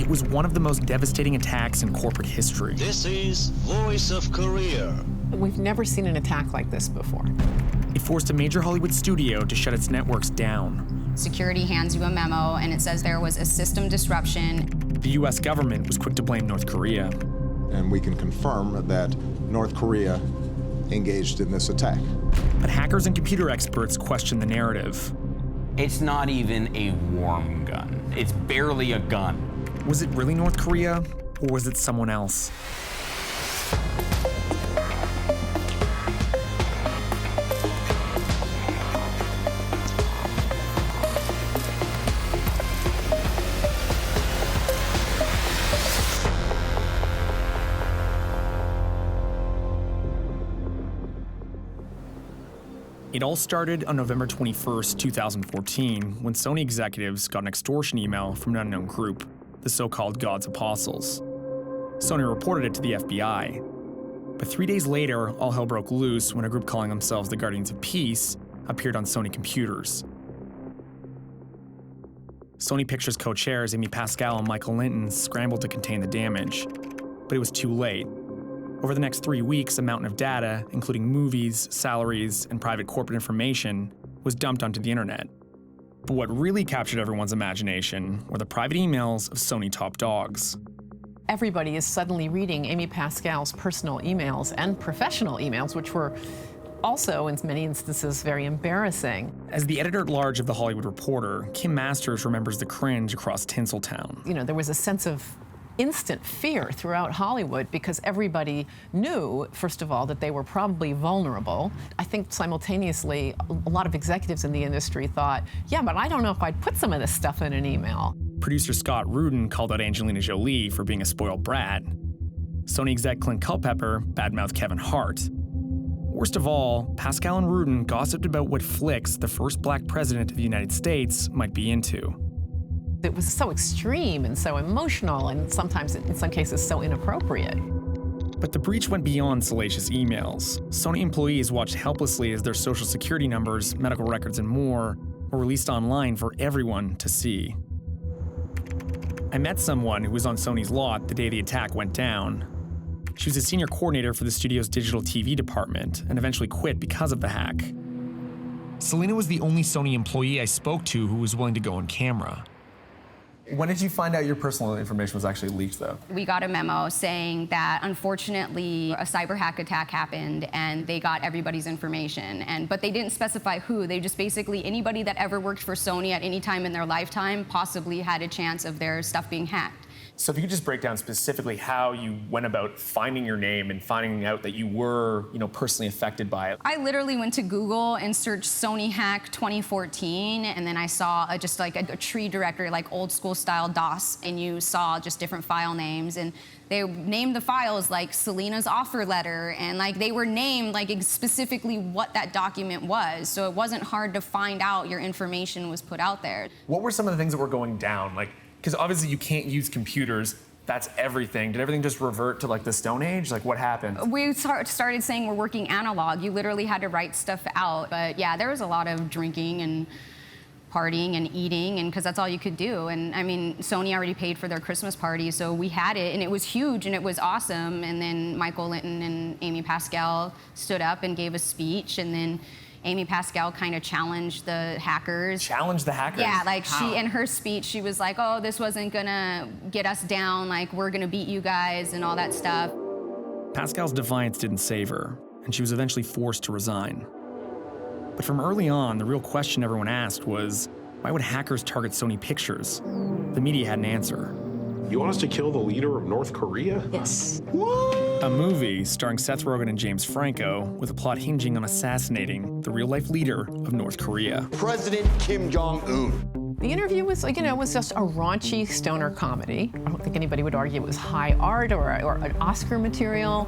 It was one of the most devastating attacks in corporate history. This is Voice of Korea. We've never seen an attack like this before. It forced a major Hollywood studio to shut its networks down. Security hands you a memo, and it says there was a system disruption. The US government was quick to blame North Korea. And we can confirm that North Korea engaged in this attack. But hackers and computer experts questioned the narrative. It's not even a warm gun. It's barely a gun. Was it really North Korea, or was it someone else? It all started on November 21st, 2014, when Sony executives got an extortion email from an unknown group, the so-called God's Apostles. Sony reported it to the FBI. But 3 days later, all hell broke loose when a group calling themselves the Guardians of Peace appeared on Sony computers. Sony Pictures co-chairs Amy Pascal and Michael Linton scrambled to contain the damage, but it was too late. Over the next 3 weeks, a mountain of data, including movies, salaries, and private corporate information, was dumped onto the internet. But what really captured everyone's imagination were the private emails of Sony top dogs. Everybody is suddenly reading Amy Pascal's personal emails and professional emails, which were also, in many instances, very embarrassing. As the editor-at-large of The Hollywood Reporter, Kim Masters remembers the cringe across Tinseltown. You know, there was a sense of instant fear throughout Hollywood because everybody knew, first of all, that they were probably vulnerable. I think simultaneously, a lot of executives in the industry thought, yeah, but I don't know if I'd put some of this stuff in an email. Producer Scott Rudin called out Angelina Jolie for being a spoiled brat. Sony exec Clint Culpepper badmouthed Kevin Hart. Worst of all, Pascal and Rudin gossiped about what flicks the first black president of the United States might be into. It was so extreme and so emotional and sometimes, in some cases, so inappropriate. But the breach went beyond salacious emails. Sony employees watched helplessly as their social security numbers, medical records, and more were released online for everyone to see. I met someone who was on Sony's lot the day the attack went down. She was a senior coordinator for the studio's digital TV department and eventually quit because of the hack. Selena was the only Sony employee I spoke to who was willing to go on camera. When did you find out your personal information was actually leaked, though? We got a memo saying that, unfortunately, a cyber hack attack happened and they got everybody's information. But they didn't specify who. They just basically, anybody that ever worked for Sony at any time in their lifetime possibly had a chance of their stuff being hacked. So if you could just break down specifically how you went about finding your name and finding out that you were, personally affected by it. I literally went to Google and searched Sony Hack 2014, and then I saw just like a tree directory, like old school style DOS, and you saw just different file names, and they named the files like Selena's offer letter, and like they were named like specifically what that document was, so it wasn't hard to find out your information was put out there. What were some of the things that were going down? Because obviously you can't use computers. That's everything. Did everything just revert to the Stone Age? What happened? We started saying we're working analog. You literally had to write stuff out. But yeah, there was a lot of drinking and partying and eating, and because that's all you could do. And I mean, Sony already paid for their Christmas party, so we had it, and it was huge and it was awesome. And then Michael Linton and Amy Pascal stood up and gave a speech, and then Amy Pascal kind of challenged the hackers. Challenged the hackers? Yeah, How? In her speech, she was like, oh, this wasn't gonna get us down, we're gonna beat you guys and all that stuff. Pascal's defiance didn't save her, and she was eventually forced to resign. But from early on, the real question everyone asked was, why would hackers target Sony Pictures? The media had an answer. You want us to kill the leader of North Korea? Yes. What? A movie starring Seth Rogen and James Franco, with a plot hinging on assassinating the real-life leader of North Korea. President Kim Jong-un. The interview was, was just a raunchy stoner comedy. I don't think anybody would argue it was high art or an Oscar material.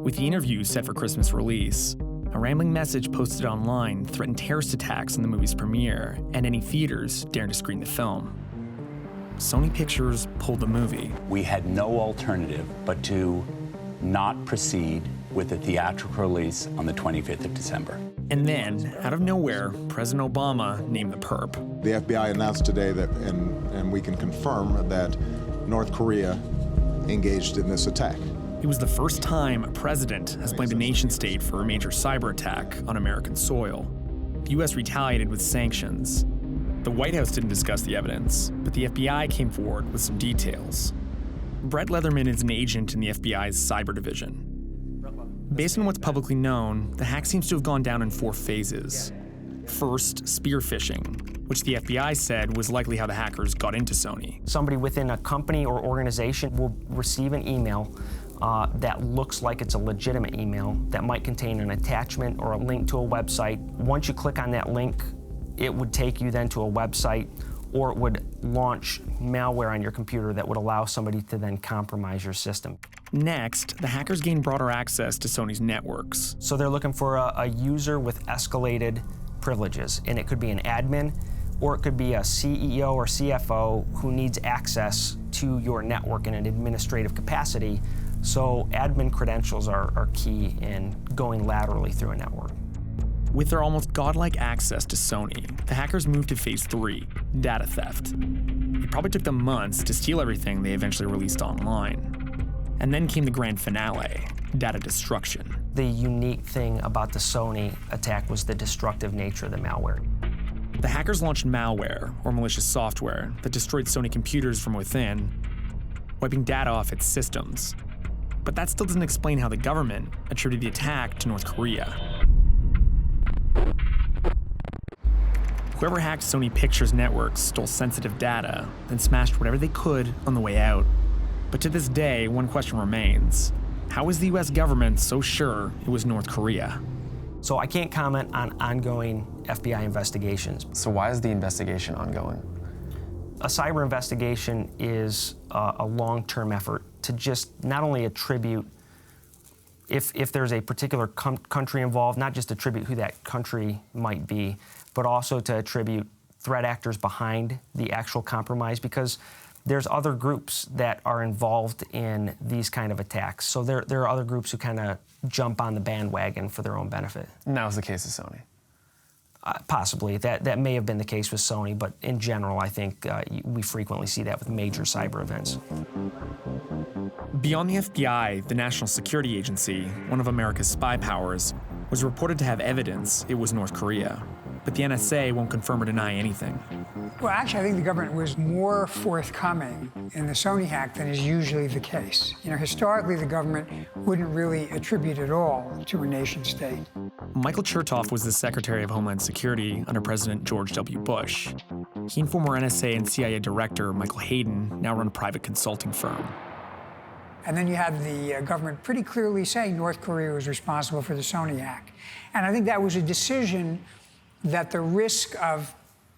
With the interview set for Christmas release, a rambling message posted online threatened terrorist attacks on the movie's premiere and any theaters daring to screen the film. Sony Pictures pulled the movie. We had no alternative but to not proceed with the theatrical release on the 25th of December. And then, out of nowhere, President Obama named the perp. The FBI announced today that, and we can confirm that North Korea engaged in this attack. It was the first time a president has blamed a nation state for a major cyber attack on American soil. The U.S. retaliated with sanctions. The White House didn't discuss the evidence, but the FBI came forward with some details. Brett Leatherman is an agent in the FBI's cyber division. Based on what's publicly known, the hack seems to have gone down in 4 phases. First, spear phishing, which the FBI said was likely how the hackers got into Sony. Somebody within a company or organization will receive an email that looks like it's a legitimate email that might contain an attachment or a link to a website. Once you click on that link, it would take you then to a website, or it would launch malware on your computer that would allow somebody to then compromise your system. Next, the hackers gained broader access to Sony's networks. So they're looking for a user with escalated privileges, and it could be an admin, or it could be a CEO or CFO who needs access to your network in an administrative capacity. So admin credentials are key in going laterally through a network. With their almost godlike access to Sony, the hackers moved to phase 3, data theft. It probably took them months to steal everything they eventually released online. And then came the grand finale, data destruction. The unique thing about the Sony attack was the destructive nature of the malware. The hackers launched malware, or malicious software, that destroyed Sony computers from within, wiping data off its systems. But that still doesn't explain how the government attributed the attack to North Korea. Whoever hacked Sony Pictures networks stole sensitive data, then smashed whatever they could on the way out. But to this day, one question remains. How is the US government so sure it was North Korea? So I can't comment on ongoing FBI investigations. So why is the investigation ongoing? A cyber investigation is a long-term effort to just not only attribute, if there's a particular country involved, not just attribute who that country might be, but also to attribute threat actors behind the actual compromise, because there's other groups that are involved in these kind of attacks. So there are other groups who kind of jump on the bandwagon for their own benefit. And that was the case with Sony? Possibly. That may have been the case with Sony, but in general, I think we frequently see that with major cyber events. Beyond the FBI, the National Security Agency, one of America's spy powers, was reported to have evidence it was North Korea. But the NSA won't confirm or deny anything. Well, actually, I think the government was more forthcoming in the Sony hack than is usually the case. You know, historically, the government wouldn't really attribute it all to a nation state. Michael Chertoff was the Secretary of Homeland Security under President George W. Bush. He and former NSA and CIA Director Michael Hayden now run a private consulting firm. And then you had the government pretty clearly saying North Korea was responsible for the Sony hack. And I think that was a decision that the risk of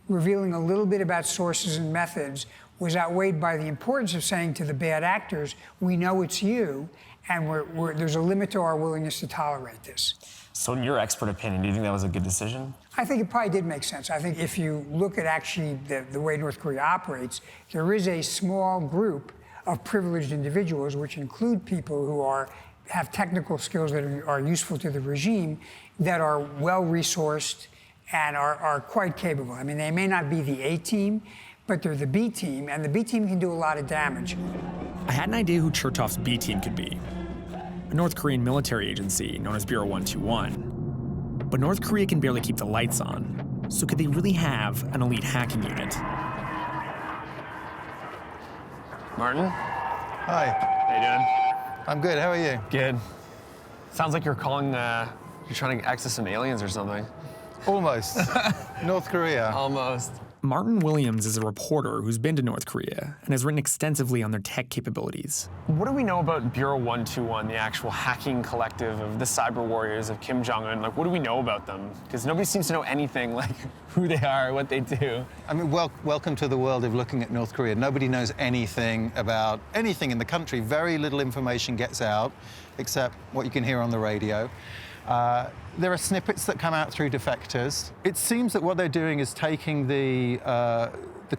revealing a little bit about sources and methods was outweighed by the importance of saying to the bad actors, we know it's you, and there's a limit to our willingness to tolerate this. So in your expert opinion, do you think that was a good decision? I think it probably did make sense. I think if you look at actually the way North Korea operates, there is a small group of privileged individuals, which include people who have technical skills that are useful to the regime, that are well-resourced and are quite capable. I mean, they may not be the A team, but they're the B team, and the B team can do a lot of damage. I had an idea who Chertoff's B team could be. A North Korean military agency known as Bureau 121. But North Korea can barely keep the lights on, so could they really have an elite hacking unit? Martin? Hi. How you doing? I'm good, how are you? Good. Sounds like you're calling, you're trying to access some aliens or something. Almost. North Korea. Almost. Martin Williams is a reporter who's been to North Korea and has written extensively on their tech capabilities. What do we know about Bureau 121, the actual hacking collective of the cyber warriors of Kim Jong-un? Like, what do we know about them? Because nobody seems to know anything, like who they are, what they do. I mean, welcome to the world of looking at North Korea. Nobody knows anything about anything in the country. Very little information gets out, except what you can hear on the radio. There are snippets that come out through defectors. It seems that what they're doing is taking the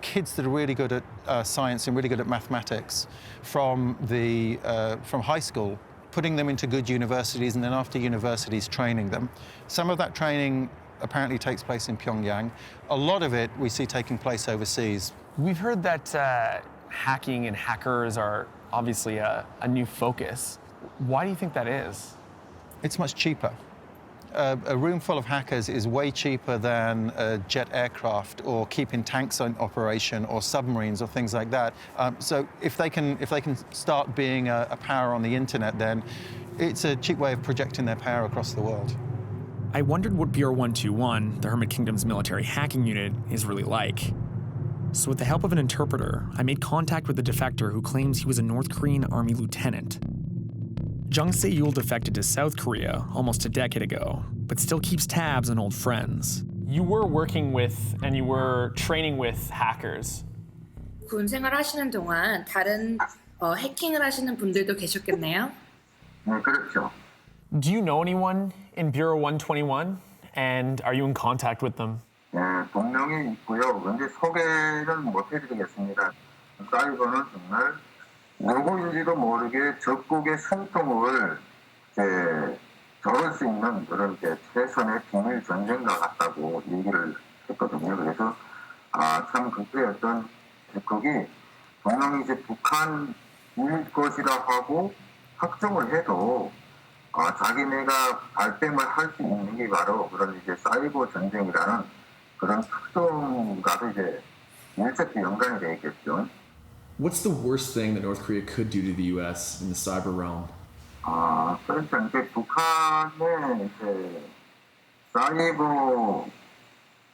kids that are really good at science and really good at mathematics from high school putting them into good universities, and then after universities, training them. Some of that training apparently takes place in Pyongyang. A lot of it we see taking place overseas. We've heard that hacking and hackers are obviously a new focus. Why do you think that is? It's much cheaper. A room full of hackers is way cheaper than a jet aircraft or keeping tanks in operation or submarines or things like that. So if they can start being a power on the internet, then it's a cheap way of projecting their power across the world. I wondered what Bureau 121, the Hermit Kingdom's military hacking unit, is really like. So with the help of an interpreter, I made contact with a defector who claims he was a North Korean army lieutenant. Jung Se-yul defected to South Korea almost a decade ago, but still keeps tabs on old friends. You were working with and you were training with hackers. 군 생활하시는 동안 다른 해킹을 하시는 분들도 계셨겠네요? 네, 그렇죠. Do you know anyone in Bureau 121? And are you in contact with them? 네, 분명히 있고요. 근데 소개는 못 해드리겠습니다. 사이버는 정말 누구인지도 모르게 적국의 숨통을 저을 수 있는 그런 최선의 비밀 전쟁과 같다고 얘기를 했거든요. 그래서 참 그때 어떤 적국이 분명히 북한일 것이라 하고 확정을 해도 자기네가 발뺌을 할 수 있는 게 바로 그런 사이버 전쟁이라는 그런 특성과도 밀접히 연관이 되어 있겠죠. What's the worst thing that North Korea could do to the U.S. in the cyber realm? 그러니까 북한의 사이버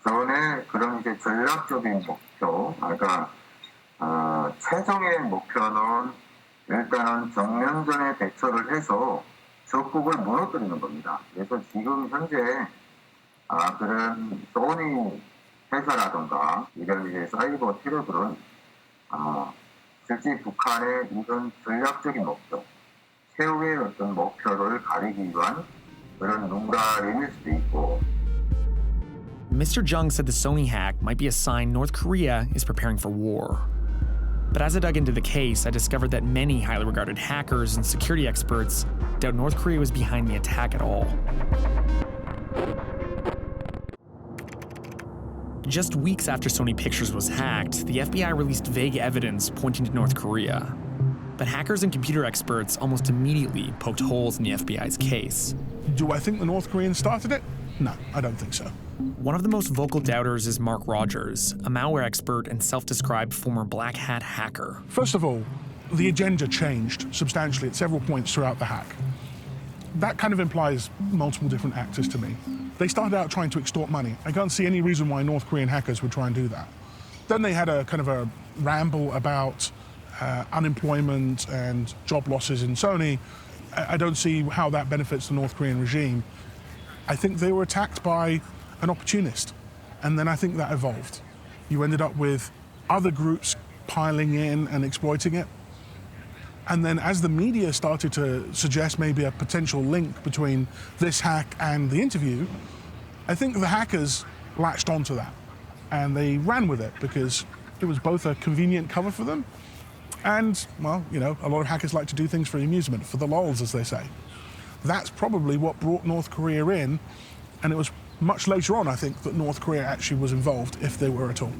전의 그런 전략적인 목표, 그러니까 최종의 목표는 일단은 정면전에 대처를 해서 적국을 무너뜨리는 겁니다. 그래서 지금 현재 그런 소니 회사라든가 이런 사이버 테러들은 실제 북한의 이런 전략적인 목표, 최후의 어떤 목표를 가리기 위한 그런 눈가림일 수도 있고. Mr. Jung said the Sony hack might be a sign North Korea is preparing for war. But as I dug into the case, I discovered that many highly regarded hackers and security experts doubt North Korea was behind the attack at all. Just weeks after Sony Pictures was hacked, the FBI released vague evidence pointing to North Korea. But hackers and computer experts almost immediately poked holes in the FBI's case. Do I think the North Koreans started it? No, I don't think so. One of the most vocal doubters is Mark Rogers, a malware expert and self-described former black hat hacker. First of all, the agenda changed substantially at several points throughout the hack. That kind of implies multiple different actors to me. They started out trying to extort money. I can't see any reason why North Korean hackers would try and do that. Then they had a kind of a ramble about unemployment and job losses in Sony. I don't see how that benefits the North Korean regime. I think they were attacked by an opportunist, and then I think that evolved. You ended up with other groups piling in and exploiting it. And then as the media started to suggest maybe a potential link between this hack and the interview, I think the hackers latched onto that and they ran with it because it was both a convenient cover for them and, well, you know, a lot of hackers like to do things for amusement, for the lols, as they say. That's probably what brought North Korea in, and it was much later on, I think, that North Korea actually was involved, if they were at all.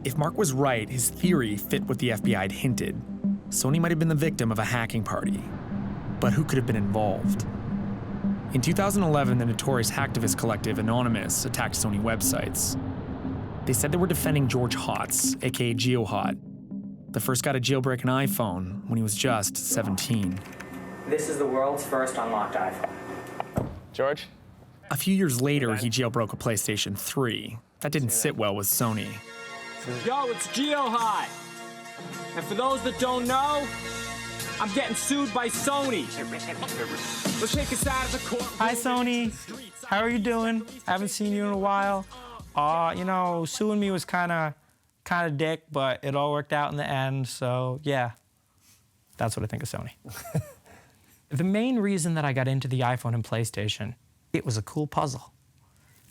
If Mark was right, his theory fit what the FBI had hinted. Sony might have been the victim of a hacking party. But who could have been involved? In 2011, the notorious hacktivist collective Anonymous attacked Sony websites. They said they were defending George Hotz, aka GeoHot, the first guy to jailbreak an iPhone when he was just 17. This is the world's first unlocked iPhone. George? A few years later, he jailbroke a PlayStation 3. That didn't sit well with Sony. Yo, it's GeoHot! And for those that don't know, I'm getting sued by Sony. Let's take us out of the court. Hi, Sony. How are you doing? Haven't seen you in a while. You know, suing me was kind of dick, but it all worked out in the end, so yeah. That's what I think of Sony. The main reason that I got into the iPhone and PlayStation, it was a cool puzzle.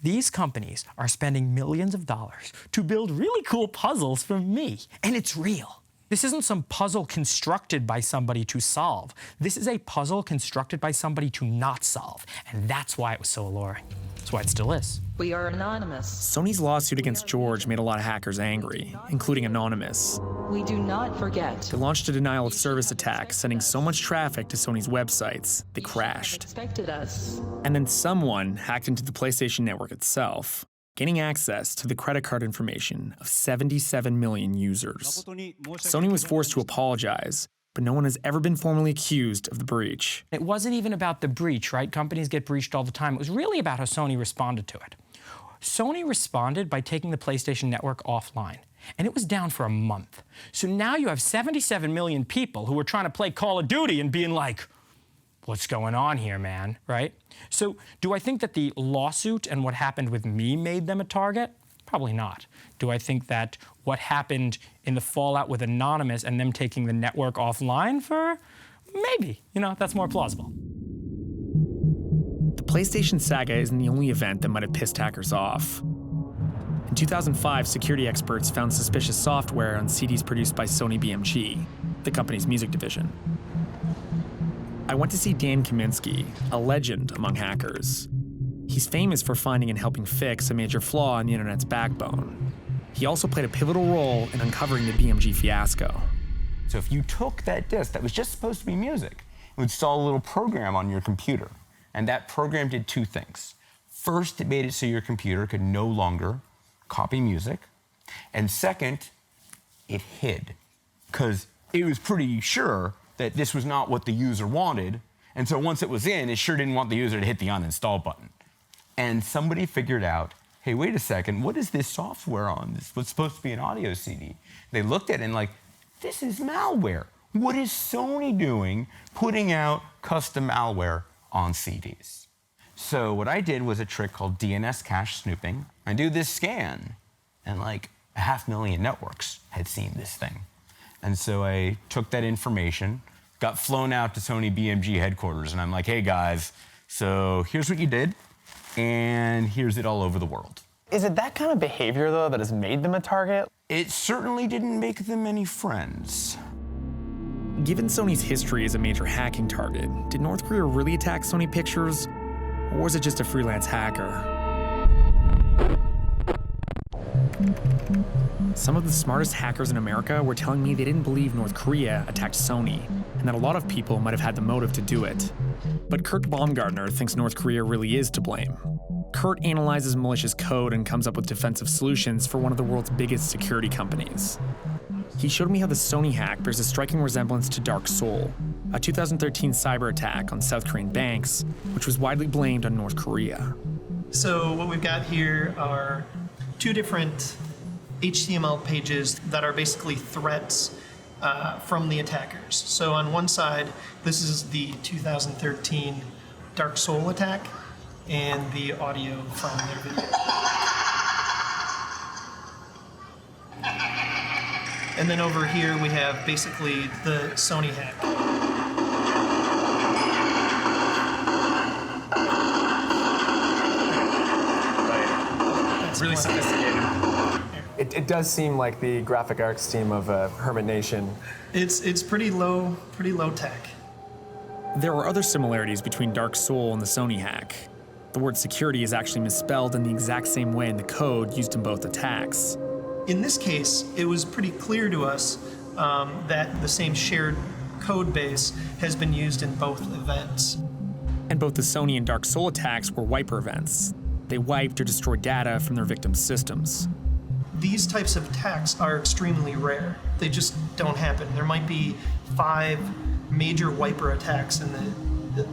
These companies are spending millions of dollars to build really cool puzzles for me, and it's real. This isn't some puzzle constructed by somebody to solve. This is a puzzle constructed by somebody to not solve. And that's why it was so alluring. That's why it still is. We are anonymous. Sony's lawsuit against George made a lot of hackers angry, including Anonymous. We do not forget. They launched a denial of service attack, sending so much traffic to Sony's websites, they crashed. Expected us. And then someone hacked into the PlayStation Network itself, gaining access to the credit card information of 77 million users. Sony was forced to apologize, but no one has ever been formally accused of the breach. It wasn't even about the breach, right? Companies get breached all the time. It was really about how Sony responded to it. Sony responded by taking the PlayStation Network offline, and it was down for a month. So now you have 77 million people who are trying to play Call of Duty and being like, what's going on here, man, right? So do I think that the lawsuit and what happened with me made them a target? Probably not. Do I think that what happened in the fallout with Anonymous and them taking the network offline for? Maybe. You know, that's more plausible. The PlayStation saga isn't the only event that might have pissed hackers off. In 2005, security experts found suspicious software on CDs produced by Sony BMG, the company's music division. I went to see Dan Kaminsky, a legend among hackers. He's famous for finding and helping fix a major flaw in the internet's backbone. He also played a pivotal role in uncovering the BMG fiasco. So if you took that disk that was just supposed to be music, it would install a little program on your computer. And that program did two things. First, it made it so your computer could no longer copy music. And second, it hid. Because it was pretty sure that this was not what the user wanted. And so once it was in, it sure didn't want the user to hit the uninstall button. And somebody figured out, hey, wait a second, what is this software on? This was supposed to be an audio CD. They looked at it and like, this is malware. What is Sony doing putting out custom malware on CDs? So what I did was a trick called DNS cache snooping. I do this scan, and like 500,000 networks had seen this thing. And so I took that information, got flown out to Sony BMG headquarters, and I'm like, hey guys, so here's what you did, and here's it all over the world. Is it that kind of behavior, though, that has made them a target? It certainly didn't make them any friends. Given Sony's history as a major hacking target, did North Korea really attack Sony Pictures, or was it just a freelance hacker? Some of the smartest hackers in America were telling me they didn't believe North Korea attacked Sony, and that a lot of people might have had the motive to do it. But Kurt Baumgartner thinks North Korea really is to blame. Kurt analyzes malicious code and comes up with defensive solutions for one of the world's biggest security companies. He showed me how the Sony hack bears a striking resemblance to Dark Soul, a 2013 cyber attack on South Korean banks, which was widely blamed on North Korea. So what we've got here are two different HTML pages that are basically threats from the attackers. So on one side, this is the 2013 Dark Soul attack and the audio from their video. And then over here we have basically the Sony hack. It's really sophisticated. It does seem like the graphic arts team of Hermit Nation. It's pretty low tech. There are other similarities between Dark Soul and the Sony hack. The word security is actually misspelled in the exact same way in the code used in both attacks. In this case, it was pretty clear to us that the same shared code base has been used in both events. And both the Sony and Dark Soul attacks were wiper events. They wiped or destroyed data from their victims' systems. These types of attacks are extremely rare. They just don't happen. There might be 5 major wiper attacks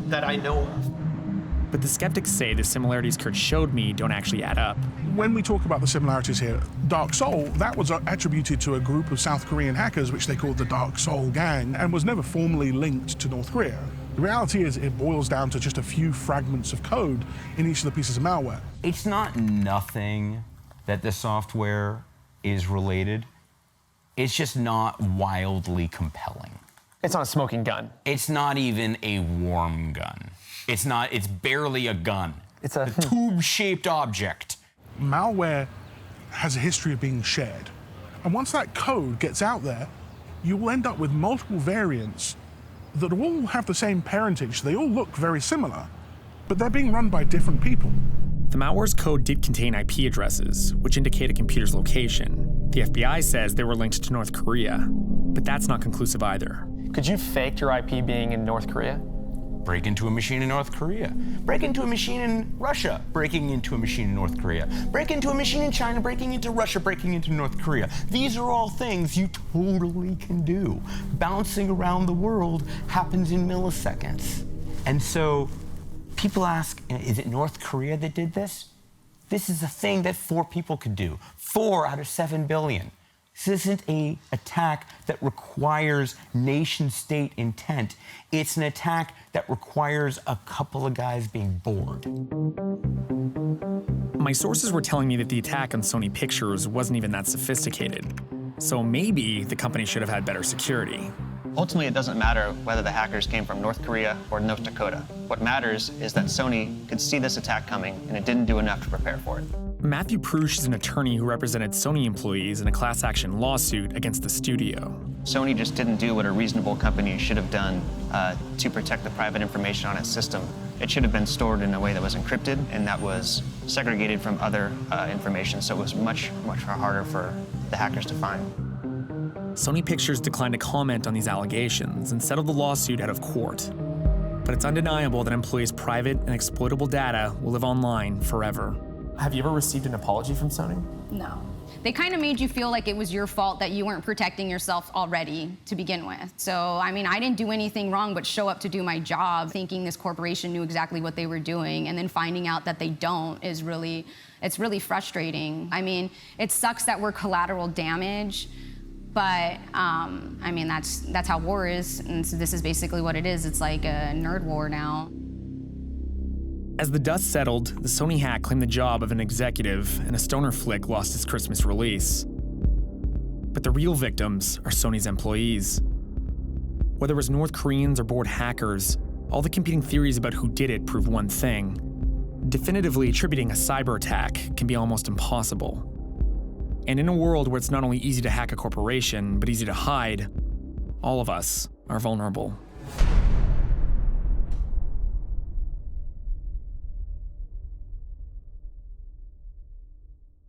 that I know of. But the skeptics say the similarities Kurt showed me don't actually add up. When we talk about the similarities here, Dark Soul, that was attributed to a group of South Korean hackers, which they called the Dark Soul Gang, and was never formally linked to North Korea. The reality is it boils down to just a few fragments of code in each of the pieces of malware. It's not nothing that the software is related. It's just not wildly compelling. It's not a smoking gun. It's not even a warm gun. It's barely a gun. It's a tube-shaped object. Malware has a history of being shared. And once that code gets out there, you will end up with multiple variants that all have the same parentage. They all look very similar, but they're being run by different people. The malware's code did contain IP addresses, which indicate a computer's location. The FBI says they were linked to North Korea, but that's not conclusive either. Could you fake your IP being in North Korea? Break into a machine in North Korea. Break into a machine in Russia. Breaking into a machine in North Korea. Break into a machine in China. Breaking into Russia. Breaking into North Korea. These are all things you totally can do. Bouncing around the world happens in milliseconds. And so people ask, is it North Korea that did this? This is a thing that 4 people could do. 4 out of 7 billion. This isn't an attack that requires nation-state intent. It's an attack that requires a couple of guys being bored. My sources were telling me that the attack on Sony Pictures wasn't even that sophisticated. So maybe the company should have had better security. Ultimately, it doesn't matter whether the hackers came from North Korea or North Dakota. What matters is that Sony could see this attack coming, and it didn't do enough to prepare for it. Matthew Prush is an attorney who represented Sony employees in a class action lawsuit against the studio. Sony just didn't do what a reasonable company should have done to protect the private information on its system. It should have been stored in a way that was encrypted and that was segregated from other information, so it was much harder for the hackers to find. Sony Pictures declined to comment on these allegations and settled the lawsuit out of court. But it's undeniable that employees' private and exploitable data will live online forever. Have you ever received an apology from Sony? No. They kind of made you feel like it was your fault that you weren't protecting yourself already to begin with. So, I mean, I didn't do anything wrong but show up to do my job, thinking this corporation knew exactly what they were doing, and then finding out that they don't is really, it's really frustrating. I mean, it sucks that we're collateral damage, but I mean, that's how war is, and so this is basically what it is. It's like a nerd war now. As the dust settled, the Sony hack claimed the job of an executive, and a stoner flick lost its Christmas release. But the real victims are Sony's employees. Whether it was North Koreans or bored hackers, all the competing theories about who did it prove one thing. Definitively attributing a cyber attack can be almost impossible. And in a world where it's not only easy to hack a corporation, but easy to hide, all of us are vulnerable.